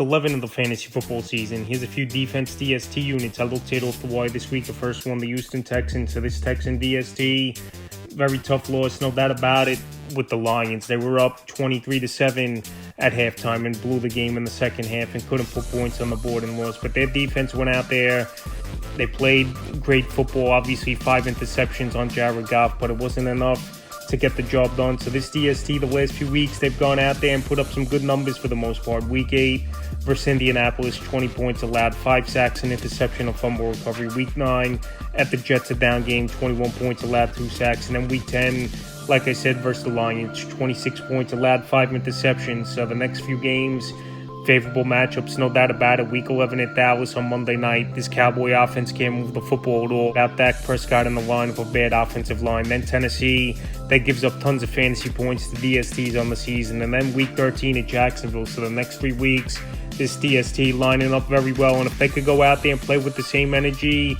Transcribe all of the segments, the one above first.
11 of the fantasy football season. Here's a few defense DST units I looked at off the wire this week. The first one, the Houston Texans. So this Texan DST, very tough loss, no doubt about it, with the Lions. They were up 23-7 at halftime and blew the game in the second half and couldn't put points on the board and lost. But their defense went out there. They played great football. Obviously, 5 interceptions on Jared Goff, but it wasn't enough to get the job done. So this DST, the last few weeks, they've gone out there and put up some good numbers for the most part. Week 8 versus Indianapolis, 20 points allowed, 5 sacks, an interception, a fumble recovery. Week 9 at the Jets, a down game, 21 points allowed, 2 sacks. And then week 10, like I said, versus the Lions, 26 points allowed, 5 interceptions. So the next few games, favorable matchups, no doubt about it. Week 11 at Dallas on Monday night. This Cowboy offense can't move the football at all without Dak Prescott in the line of a bad offensive line. Then Tennessee, that gives up tons of fantasy points to DSTs on the season. And then week 13 at Jacksonville. So the next 3 weeks, this DST lining up very well. And if they could go out there and play with the same energy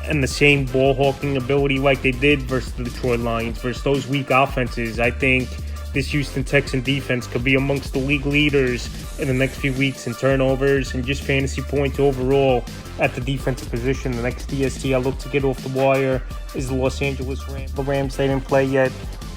and the same ball hawking ability like they did versus the Detroit Lions, versus those weak offenses, I think this Houston Texan defense could be amongst the league leaders in the next few weeks in turnovers and just fantasy points overall at the defensive position. The next DST I look to get off the wire is the Los Angeles Rams. The Rams, they didn't play yet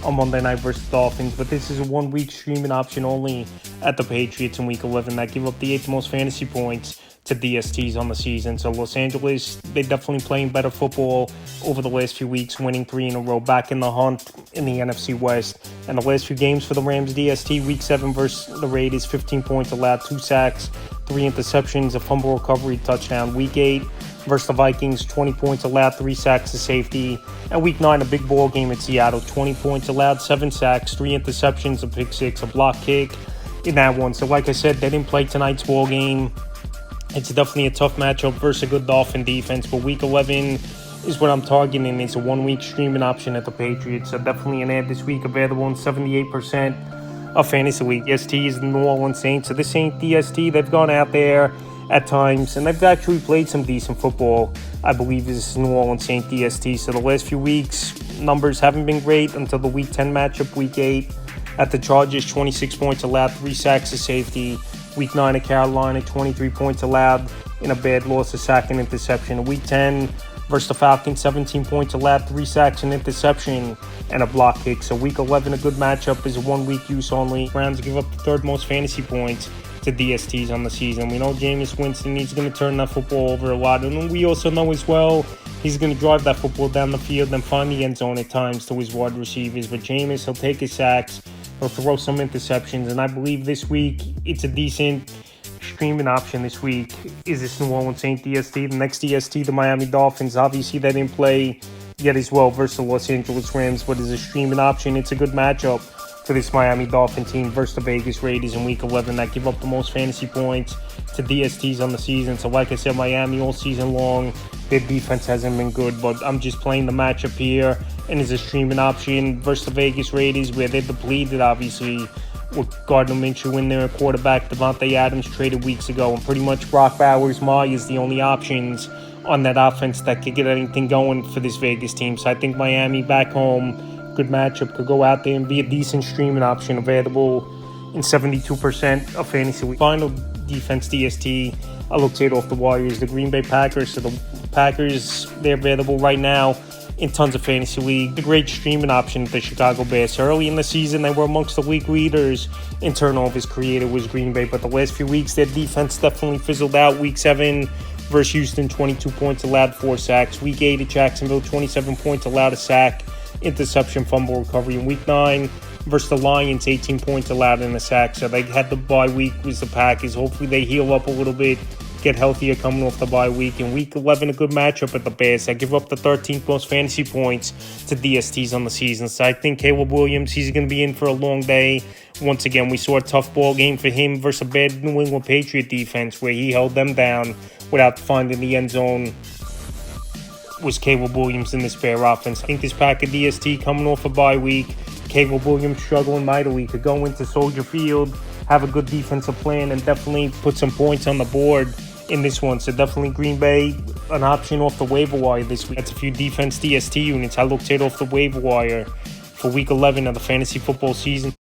on Monday night versus Dolphins, but this is a 1-week streaming option only at the Patriots in week 11 that give up the 8th most fantasy points to DSTs on the season. So Los Angeles, they're definitely playing better football over the last few weeks, winning 3 in a row, back in the hunt in the NFC West. And the last few games for the Rams DST, week 7 versus the Raiders, 15 points allowed, 2 sacks, 3 interceptions, a fumble recovery, touchdown. Week 8 versus the Vikings, 20 points allowed, 3 sacks to safety. And week 9, a big ball game at Seattle, 20 points allowed, 7 sacks, 3 interceptions, a pick 6, a block kick in that one. So like I said, they didn't play tonight's ball game. It's definitely a tough matchup versus a good Dolphin defense, but week 11 is what I'm targeting. It's a 1-week streaming option at the Patriots, so definitely an ad this week available in 78% of Fantasy League. DST is the New Orleans Saints, so this ain't DST. They've gone out there at times, and they've actually played some decent football, I believe, is New Orleans Saints DST. So the last few weeks, numbers haven't been great until the week 10 matchup, week 8 at the Chargers, 26 points allowed, 3 sacks to safety. Week 9 at Carolina, 23 points allowed in a bad loss, a sack and interception. Week 10 versus the Falcons, 17 points allowed, 3 sacks and interception, and a block kick. So week 11, a good matchup, is a 1-week use only. Browns give up the 3rd most fantasy points to DSTs on the season. We know Jameis Winston, he's going to turn that football over a lot. And we also know as well, he's going to drive that football down the field and find the end zone at times to his wide receivers. But Jameis, he'll take his sacks, he'll throw some interceptions, and I believe this week it's a decent streaming option this week is this New Orleans Saints DST. The next DST, the Miami Dolphins, obviously they didn't play yet as well versus the Los Angeles Rams, but as a streaming option, it's a good matchup for this Miami Dolphin team versus the Vegas Raiders in week 11 that give up the most fantasy points to DSTs on the season. So like I said, Miami all season long, their defense hasn't been good, but I'm just playing the matchup here and as a streaming option versus the Vegas Raiders where they're depleted, obviously, with Gardner Minshew in there, quarterback Devontae Adams traded weeks ago, and pretty much Brock Bowers, Myers, the only options on that offense that could get anything going for this Vegas team. So I think Miami back home, good matchup, could go out there and be a decent streaming option available in 72% of Fantasy League. Final defense DST I looked at off the wire is the Green Bay Packers. So the Packers, they're available right now in tons of Fantasy League. The great streaming option at the Chicago Bears. Early in the season, they were amongst the league leaders in turnovers created was Green Bay, but the last few weeks, their defense definitely fizzled out. Week 7 versus Houston, 22 points allowed, 4 sacks. Week 8 at Jacksonville, 27 points allowed, a sack, interception, fumble recovery. In week 9 versus the Lions, 18 points allowed and a sack. So they had the bye week with the Packers. Hopefully they heal up a little bit, get healthier coming off the bye week. In week 11, a good matchup at the Bears. They give up the 13th most fantasy points to DSTs on the season. So I think Caleb Williams, he's going to be in for a long day. Once again, we saw a tough ball game for him versus a bad New England Patriot defense where he held them down without finding the end zone. Was Caleb Williams in this Bear offense. I think this Packer DST coming off a bye week, Caleb Williams struggling mightily, could go into Soldier Field, have a good defensive plan, and definitely put some points on the board in this one. So definitely Green Bay, an option off the waiver wire this week. That's a few defense DST units I looked at off the waiver wire for week 11 of the fantasy football season.